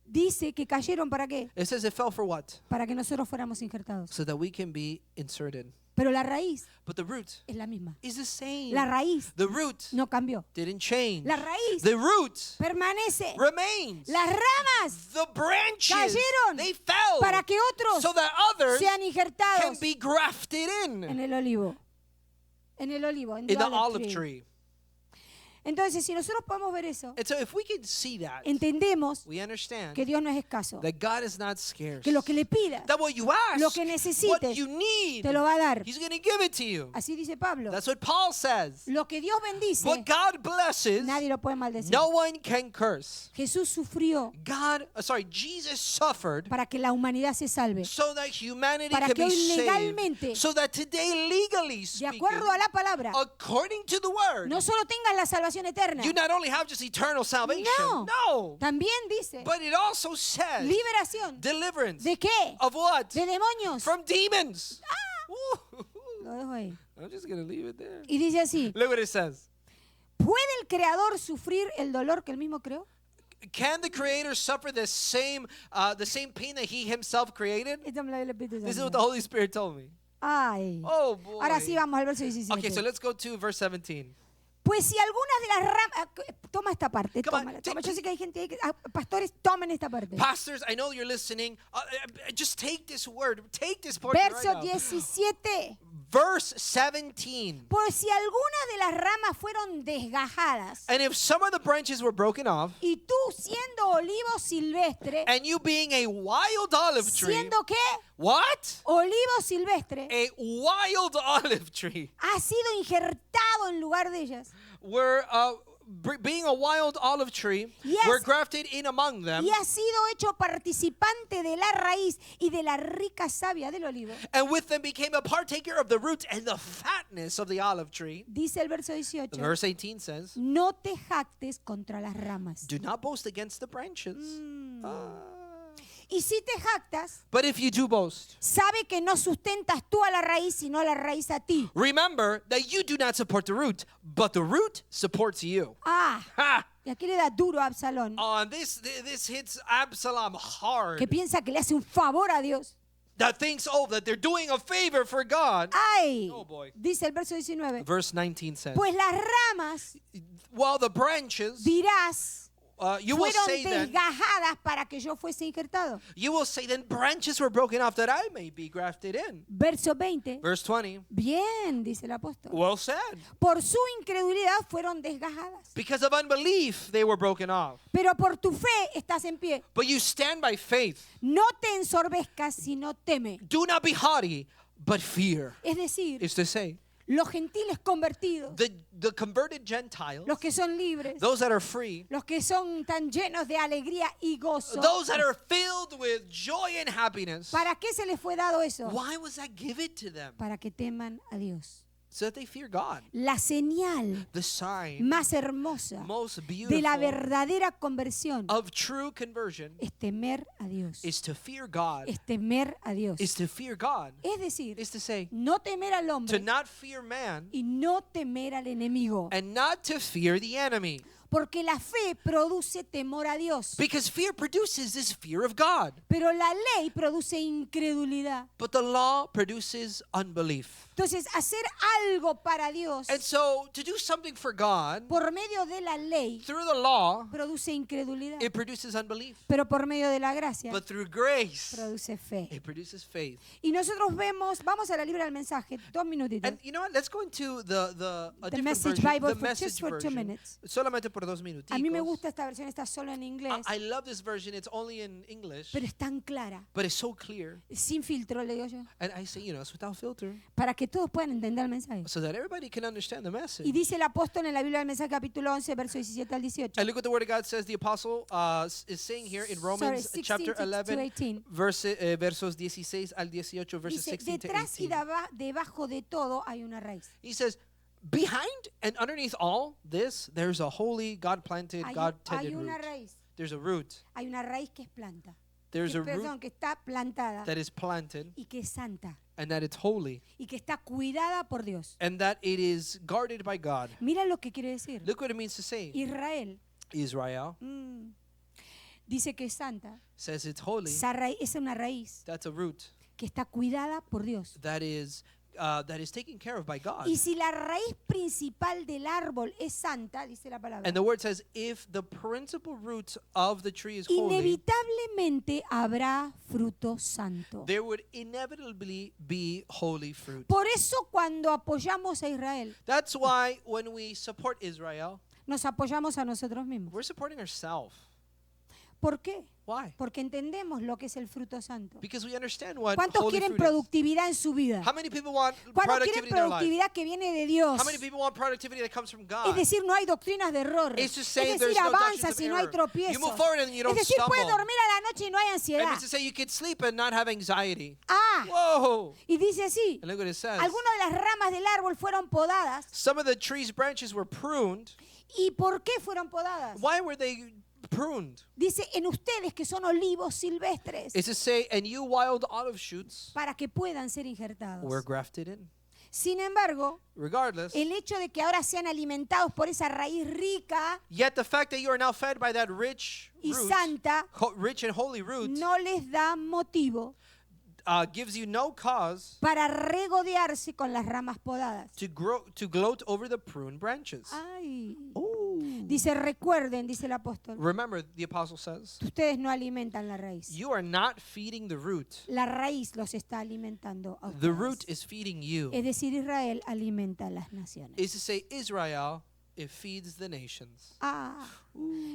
dice que cayeron ¿para qué? It says it fell for what? Para que nosotros fuéramos injertados. So that we can be inserted. Pero la raíz But the root es la misma. is the same. La raíz The root no cambió. didn't change. La raíz The root permanece. remains. Las ramas The branches, cayeron they fell para que otros so that others sean can injertados be grafted en in el olivo. En el olivo, en the the olive tree. tree. Entonces, si nosotros podemos ver eso, And so if we can see that, entendemos we understand que Dios no es escaso. that God is not scarce. Que lo que le pidas, That what you ask, lo que what necesites, you need, te lo va a dar. He's going to give it to you. Así dice Pablo. That's what Paul says. Lo que Dios bendice, What God blesses, nadie lo puede maldecir. no one can curse. Jesús sufrió Jesus suffered para que la humanidad se salve. so that humanity Para can que be hoy saved. legalmente, So that today, legally De speaking, acuerdo a la palabra, according to the word, no solo tengas la salvación eterna, you not only have just eternal salvation, No. también dice but it also says liberación. deliverance. ¿De qué? Of what? De demonios. From demons. Lo dejo ahí. I'm just going to leave it there. Y dice así, Look what it says. ¿Puede el creador sufrir el dolor que él mismo creó? Can the Creator suffer the same pain that He Himself created? Esto me lo dio el Espíritu This is what Santo. the Holy Spirit told me. Ay. Oh boy. Ahora sí vamos al verso 17. Okay, so let's go to verse 17. Pues si algunas de las ramas... Toma esta parte, Come on, tómala, take- toma. Yo sé que hay gente ahí que... pastores, tomen esta parte. Pastors, I know you're listening. Just take this word. Take this portion right Verso now. 17. Verse 17. Por si algunas de las ramas fueron desgajadas And if some of the branches were broken off, y tú siendo olivo silvestre, and you being a wild olive tree, ¿siendo qué? what? Olivo silvestre, A wild olive tree. ha sido injertado en lugar de ellas Were being a wild olive tree, Yes. were grafted in among them, y ha sido hecho participante de la raíz y de la rica savia del olivo. and with them became a partaker of the root and the fatness of the olive tree. Dice el verso 18, Verse 18 says, no te jactes contra las ramas. do not boast against the branches. Y si te jactas, But if you do boast, sabe que no sustentas tú a la raíz, sino la raíz a ti. remember that you do not support the root, but the root supports you. Ah, Ha! y aquí le da duro a Absalón, This hits Absalom hard. que piensa que le hace un favor a Dios. That thinks, that they're doing a favor for God. ¡Ay! Oh, boy. Dice el verso 19. Verse 19 says, Pues las ramas, while the branches, dirás, you will fueron say then, desgajadas para que yo fuese injertado. branches were broken off that I may be grafted in. Verso 20. Verse 20, Bien, dice el apóstol. well said. Por su incredulidad fueron desgajadas. Because of unbelief, they were broken off. Pero por tu fe estás en pie. But you stand by faith. No te ensorbezcas, sino teme. Do not be haughty, but fear. Es decir, Is to say, los gentiles convertidos, the converted Gentiles, los que son libres, those that are free, los que son tan llenos de alegría y gozo. those that are filled with joy and happiness. ¿Para qué se les fue dado eso? Why was that given to them? Para que teman a Dios. So that they fear God. La señal The sign más hermosa most de la beautiful verdadera conversión of true conversion es temer a Dios. is to fear God. Es temer a Dios. Is to fear God. Es decir, Is to say, no temer al to hombre not fear man y no temer al enemigo. and not to fear the enemy. Porque la fe produce temor a Dios. Because fear produces this fear of God. Pero la ley produce incredulidad. But the law produces unbelief. Entonces, hacer algo para Dios And so to do something for God por medio de la ley through the law, produce incredulidad. it produces unbelief. Pero por medio de la gracia But through grace, produce fe. it produces faith. Y nosotros vamos a la Biblia del mensaje, 2 minutitos. And you know what? Let's go into a different Message version, Bible the for Message just for 2 version. minutes. Solamente por 2 minutos. A mí me gusta esta versión, está solo en inglés, I love this version. It's only in English, pero es tan clara, but it's so clear. sin filtro, le digo yo, And I say, it's without filter, para que todos puedan entender el mensaje. so that everybody can understand the message. Y dice el apóstol en la Biblia del mensaje, capítulo 11, verso 17 al 18. And look what the Word of God says. The apostle is saying here in Romans 16 chapter to 11, 18. versos 16 al 18, verses Dice, 16 to detrás y 18. debajo de todo hay una raíz. He says, behind and underneath all this, there's a holy, God-planted, Hay God-tended una root. raíz. There's a root. Hay una raíz que es planta. There's a Perdón, root que está plantada that is planted y que es santa and that it's holy y que está cuidada por Dios. and that it is guarded by God. Mira lo que quiere decir. Look what it means to say. Israel Israel dice que es santa. says it's holy. Esa es una raíz That's a root que está cuidada por Dios. that is taken care of by God. Y si la raíz principal del árbol es santa, dice la palabra, And the word says, if the principal root of the tree is holy, inevitablemente habrá fruto santo. there would inevitably be holy fruit. Por eso cuando apoyamos a Israel, That's why when we support Israel, nos apoyamos a nosotros mismos. we're supporting ourselves. ¿Por qué? Why? Porque entendemos lo que es el fruto santo. Because we understand what ¿Cuántos holy quieren fruit is. productividad en su vida? How many people want ¿Cuántos productivity quieren in their life? productividad que viene de Dios? How many people want productivity that comes from Es God? decir, no hay doctrinas de error. It's to Es say decir, there's no avanza doctrines of si no hay error. tropiezos. You move forward and you Es don't decir, puedes stumble. dormir a la noche y no hay And ansiedad. it's to say you can sleep and not have anxiety. Ah, Whoa! y dice así, And look what it says. algunas de las ramas del árbol fueron podadas. Some of the tree's branches were pruned. ¿Y por qué fueron podadas? Why were they pruned? Dice, en ustedes que son olivos silvestres, It's to say, and you wild olive shoots para que puedan ser injertados. were grafted in. Sin embargo, regardless, el hecho de que ahora sean alimentados por esa raíz rica yet the fact that you are now fed by that rich y root, santa rich and holy root, no les da motivo gives you no cause para regodearse con las ramas podadas. to gloat over the pruned branches. Ay. Ooh. Dice, recuerden, dice el apóstol, Remember, the apostle says, ustedes no alimentan la raíz. you are not feeding the root. La raíz los está alimentando a The root ustedes. is feeding you. Es decir, Israel alimenta a las naciones. Is to say, Israel, it feeds the nations. Ah,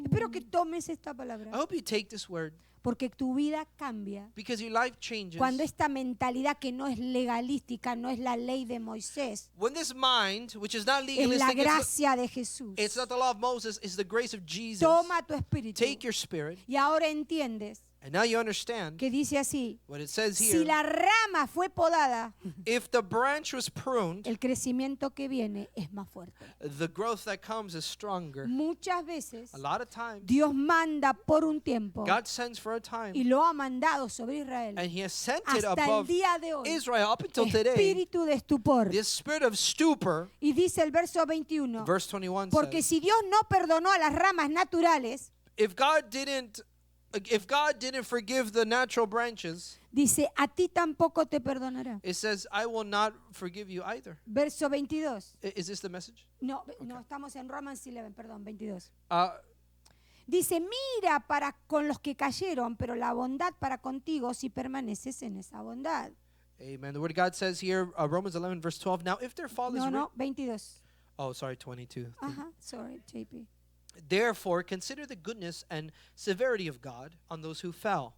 espero que tomes esta palabra, I hope you take this word porque tu vida cambia because your life changes. cuando esta mentalidad que no es legalística, no es la ley de Moisés, When this mind, which is not es la legalistic, gracia de Jesús. it's not the law of Moses, it's the grace of Jesus. Toma tu espíritu. Take your spirit, Y ahora entiendes and now you understand que dice así, what it says si here. la rama fue podada, If the branch was pruned, el crecimiento que viene es más fuerte. the growth that comes is stronger. Muchas veces A lot of times, Dios manda por un tiempo God sends for a y time, lo ha mandado sobre Israel and He has sent it hasta el above día de hoy. Israel up until today. Espíritu de estupor. This spirit of stupor, Y dice el verso 21, verse 21 porque says, si Dios no perdonó a las ramas naturales, if God didn't forgive the natural branches, dice, a ti tampoco te perdonará. it says, I will not forgive you either. Verso 22. Is this the message? No, no, estamos en Romans 11, perdón, 22. Uh, Dice, mira para con los que cayeron, pero la bondad para contigo si permaneces en esa bondad. Amen. The word of God says here, Romans 11, verse 12. Now, if their fall is No, 22. oh, sorry, 22. Ajá, sorry, JP. Therefore, consider the goodness and severity of God on those who fell.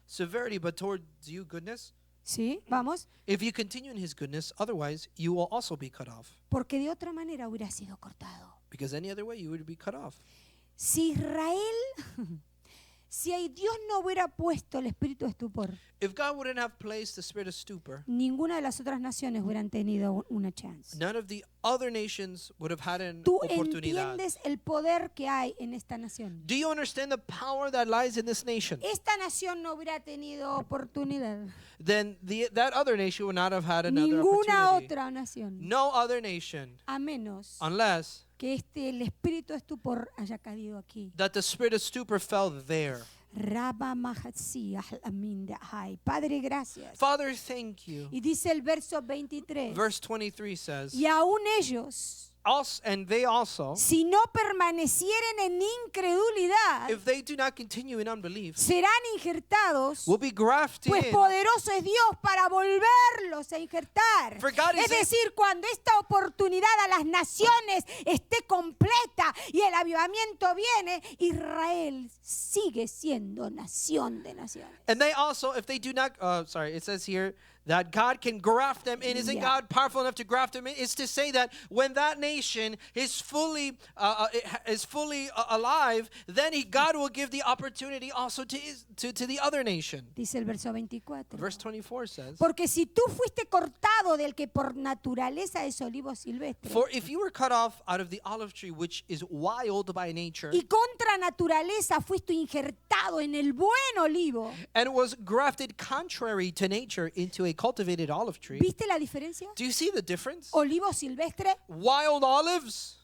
Severity, but towards you, goodness. Sí, vamos. If you continue in His goodness, otherwise you will also be cut off. Porque de otra manera hubiera sido cortado. Because any other way you would be cut off. Si Dios no hubiera puesto el espíritu de estupor, If God wouldn't have placed the spirit of stupor, ninguna de las otras naciones hubieran tenido una chance. none of the other nations would have had an Tú oportunidad. entiendes el poder que hay en esta nación. Do you understand the power that lies in this nation? Esta nación no hubiera tenido oportunidad. Then that other nation would not have had another Ninguna opportunity. otra nación. No other nation, A menos unless que el espíritu de estupor haya caído aquí. that the spirit of stupor fell there. Rabba Mahatsi Ahlamin de Ahai. Padre, gracias. Father, thank you. Y dice el verso 23. Verse 23 says, Y aún ellos, and they also, si no permanecieren en incredulidad, if they do not continue in unbelief, serán injertados, will be grafted pues in. poderoso es Dios para volverlos a injertar. For God is Es decir, cuando esta oportunidad a las naciones esté completa y el avivamiento viene, Israel sigue siendo nación de naciones. And they also, if they do not, it says here that God can graft them in. Isn't Yeah. God powerful enough to graft them in? It's to say that when that nation is fully alive, then God will give the opportunity also to the other nation. Dice el verso 24. Verse 24 says, Porque si tú fuiste cortado del que por naturaleza es olivo silvestre for if you were cut off out of the olive tree, which is wild by nature, y contra naturaleza fuiste injertado en el buen olivo, and was grafted contrary to nature into a cultivated olive tree. ¿viste la diferencia? Do you see the difference? Olivo silvestre, Wild olives.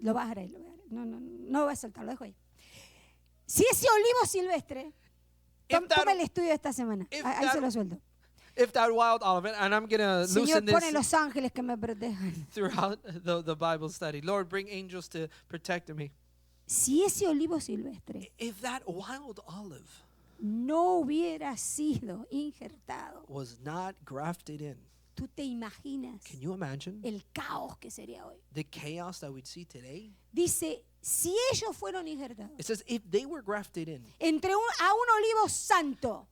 lo vas a dejar ahí, no voy a soltar, lo dejo ahí. Si ese olivo silvestre, If that- toma el estudio de esta semana, if ahí that- se lo suelto. If that wild olive, and I'm going to Señor, loosen pone this los ángeles que me protejan. throughout the Bible study. Lord, bring angels to protect me. Si ese olivo silvestre If that wild olive no hubiera sido injertado, was not grafted in, ¿tú te imaginas can you imagine el caos que sería hoy? the chaos that we'd see today? Dice, si ellos fueron injertados It says if they were grafted in entre a un olivo santo,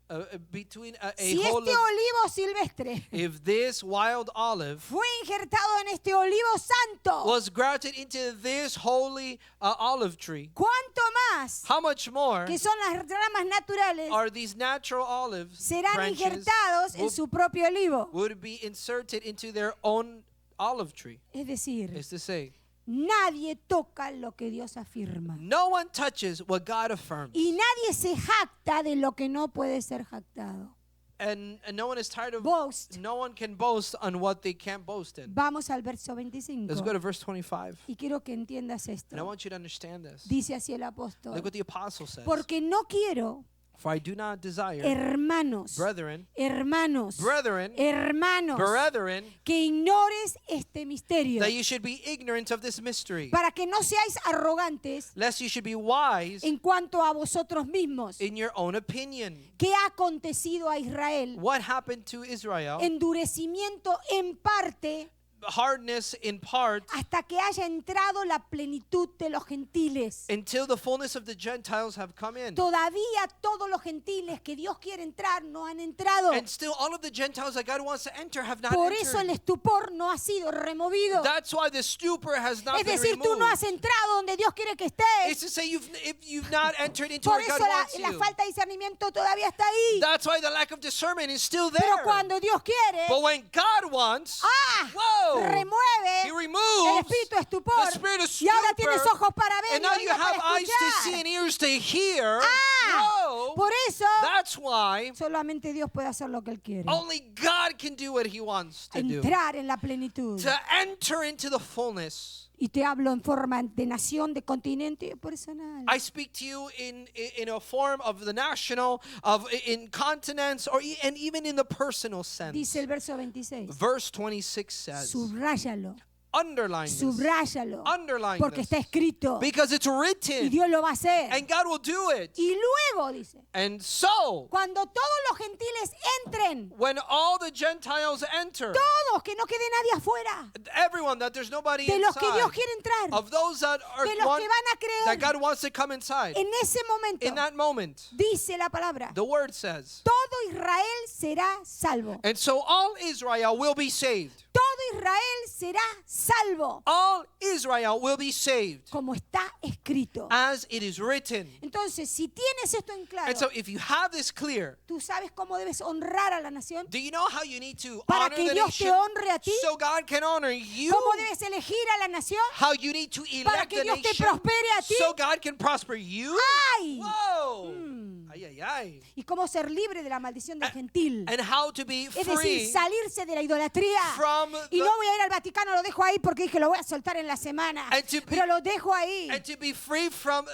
between a si whole este olivo silvestre if this wild olive fue injertado en este olivo santo, was grafted into this holy olive tree, ¿cuánto más how much more que son las ramas naturales are these natural olives serán branches injertados en will- su propio olivo? would be inserted into their own olive tree? Es decir, Is to say, nadie toca lo que Dios afirma. no one touches what God affirms. Y nadie se jacta de lo que no puede ser jactado. And no one is tired of boast. no one can boast on what they can't boast in. Vamos al verso 25. Let's go to verse 25. Y quiero que entiendas And I esto. want you to understand this. Dice así el apóstol. Look what the apostle says. Porque no quiero, For I do not desire, hermanos, brethren, hermanos, brethren, que ignores este misterio, that you should be ignorant of this mystery, para que no seáis arrogantes lest you should be wise en cuanto a vosotros mismos. in your own opinion. ¿Qué ha acontecido a Israel? What happened to Israel? Endurecimiento en parte Hardness in part hasta que haya entrado la plenitud de los gentiles. until the fullness of the Gentiles have come in. Todavía todos los gentiles que Dios quiere entrar no han entrado. And still all of the Gentiles that God wants to enter have not Por eso el entered. estupor no ha sido removido. That's why the stupor has not Es been decir, tú no has removed. entrado donde Dios quiere que It's estés. to say if you've not entered into Por where eso God wants la you. falta de discernimiento todavía está ahí. That's why the lack of discernment is still Pero there. cuando Dios quiere, But when God wants, whoa, remueve He el removes espíritu de estupor. the spirit of Y ahora tienes stupor, ojos para ver and y now you oídos have para eyes to see escuchar. and ears to hear. Whoa, Por eso, that's why solamente Dios puede hacer lo que Él quiere. only God can do what He wants to do. Entrar en la plenitud. To enter into the fullness. Y te hablo en forma de nación, de continente y de personal. I speak to you in a form of the national, in continents, and even in the personal sense. Dice el verso 26. Verse 26 says, Subráyalo. underline this. Subráyalo. Underline Porque this. está escrito. Because it's Y written, Dios lo va a hacer. and God will do it. Y luego dice, And so, cuando todos los gentiles entren, when all the Gentiles enter, todos, que no quede nadie afuera, everyone, that there's nobody de los que Dios inside, quiere entrar, of those that are de los want, que van a that creer, God wants to come inside, en ese momento, in that moment, dice la palabra, the word says, todo Israel será salvo. and so all Israel will be saved. Todo Israel será salvo, All Israel will be saved, como está escrito. as it is written. Entonces, si tienes esto en claro, And so if you have this clear, tú sabes cómo debes honrar a la nación, do you know how you need to para honor que the Dios te nation honre a ti, so God can honor you? cómo debes elegir a la nación, How you need to para elect que the Dios te nation prospere a ti. so God can prosper you? ¡Ay! Whoa! Ay, ay, ay. Y cómo ser libre de la maldición del gentil. And how to be Es decir, free salirse de la idolatría. from Y the, no voy a ir al Vaticano, lo dejo ahí porque dije lo voy a soltar en la semana. And to be- Pero lo dejo ahí. and to be free from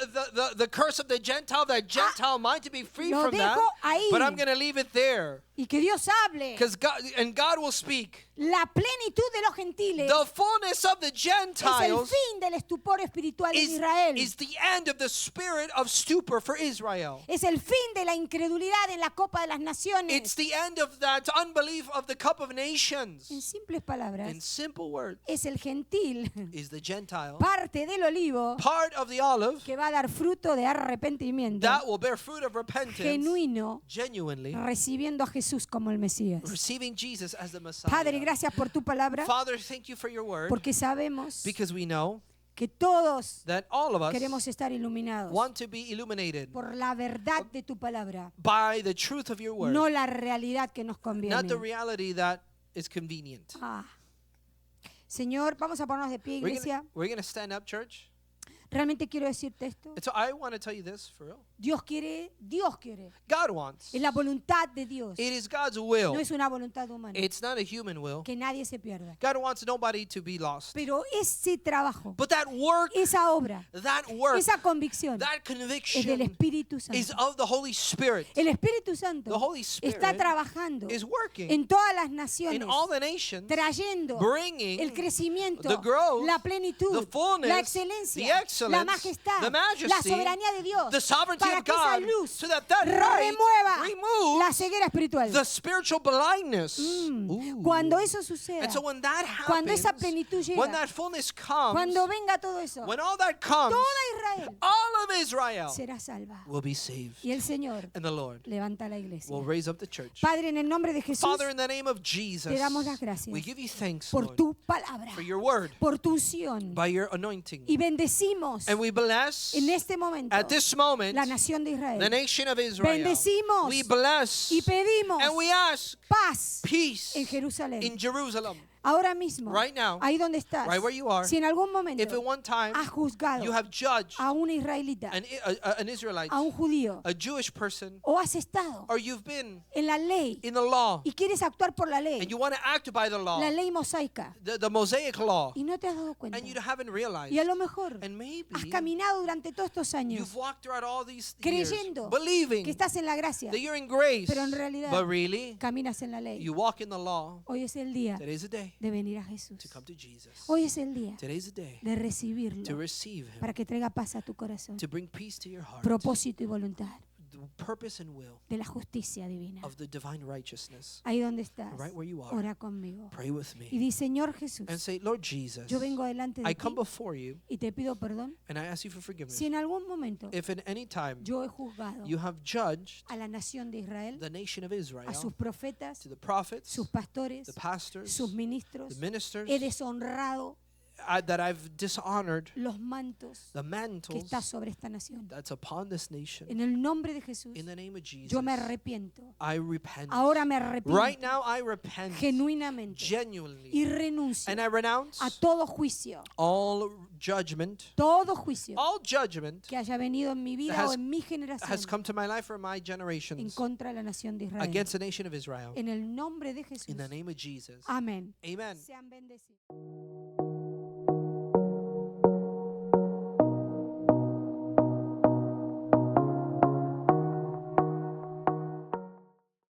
the curse of the Gentile, that Gentile mind, to be free Lo from that. dejo ahí. But I'm going to leave it there. Y que Dios hable. Because God will speak. La plenitud de los gentiles The fullness of the es el Gentiles fin del estupor espiritual en is Israel. the end of the spirit of stupor for Israel. Es el fin de la incredulidad en la copa de las It's naciones. the end of that unbelief of the cup of nations. En simples In palabras, simple words, es el gentil, is the Gentile parte del olivo, part of the olive que va a dar fruto de arrepentimiento that will bear fruit of repentance, genuino, genuinely recibiendo a Jesús como el Mesías. receiving Jesus as the Messiah. Padre, gracias por tu palabra, Father, thank you for your word, porque sabemos because we know que todos that all of us queremos estar iluminados want to be illuminated por la verdad de tu palabra, by the truth of your word, no la realidad que nos not conviene. the reality that is convenient. Ah. Señor, vamos a ponernos de pie, iglesia. We're gonna stand up, church. Realmente quiero decirte esto. And so I want to tell you this for real. Dios quiere. God wants. Es la voluntad de Dios. It is God's will. No es una voluntad humana. It's not a human will. Que nadie se pierda. God wants nobody to be lost. Pero ese trabajo, But that work, esa obra, that work, esa convicción that es del conviction Espíritu is Santo. of the Holy Spirit. El Espíritu Santo The Holy Spirit está trabajando is working en todas las in naciones, all the nations, trayendo bringing el crecimiento, the growth, la plenitud, the fullness, la the excelencia, excellence, la majestad, the majesty, la soberanía de Dios, the sovereignty para of que esa God, luz so that light remueva la removes ceguera espiritual. the spiritual blindness. Ooh. Cuando eso suceda, And so when that cuando happens, esa plenitud llega, when that fullness comes, cuando venga todo eso, when all that comes, toda Israel all of Israel será salva. will be saved. Y el Señor And the Lord levanta la iglesia. will raise up the church. Padre, en el nombre de Jesús, Father, in the name of Jesus, te damos las gracias we give you thanks, por Lord, tu palabra, for your word, por tu unción. by your anointing. Y bendecimos And we bless en este momento at this moment la nación de the Israel. nation of Israel. Bendecimos We bless y pedimos and we ask paz peace en Jerusalén. in Jerusalem. ahora mismo, right now, ahí donde estás, right where you are, si en algún momento if at one time has juzgado you have judged a un israelita, an Israelite, a un judío, a Jewish person, o has estado or you've been en la ley in the law y quieres actuar por la and ley, you want to act by the law, la ley mosaica, the Mosaic law, y no te has dado cuenta, and you haven't realized, y a lo mejor and maybe has caminado durante todos estos años you've walked throughout all these years creyendo believing que estás en la gracia, that you're in grace, pero en realidad but really caminas en la ley. you walk in the law. Hoy es el día Today's the day de venir a Jesús. to come to Jesus. Hoy es el día Today's the day de to recibirlo receive Him, para que traiga paz a tu corazón, to bring peace to your heart, propósito y voluntad the purpose and will de la justicia divina. of the divine righteousness. Ahí donde estás, Right where you are, ora conmigo pray with y me di, Señor Jesús, and say, Lord Jesus, yo vengo delante I de come ti before you y te pido perdón and I ask you for forgiveness. si en algún momento If at any time yo he juzgado you have judged a la nación de Israel, the nation of Israel, a sus profetas, to the prophets, sus pastores, the pastors, sus ministros, the ministers, he deshonrado that I've dishonored los mantos the que mantles está sobre esta nación. that's upon this nation. En el nombre de Jesús, In the name of Jesus, yo me arrepiento. I repent. Ahora me arrepiento Right now, I repent genuinamente genuinely. y renuncio And I renounce a todo juicio, all judgment, que haya venido en mi vida has- o en mi has generación come to my life or my en generations contra de la nación de Israel. against the nation of Israel. En el nombre de Jesús. In the name of Jesus. Amén. Amen. Sean bendecidos.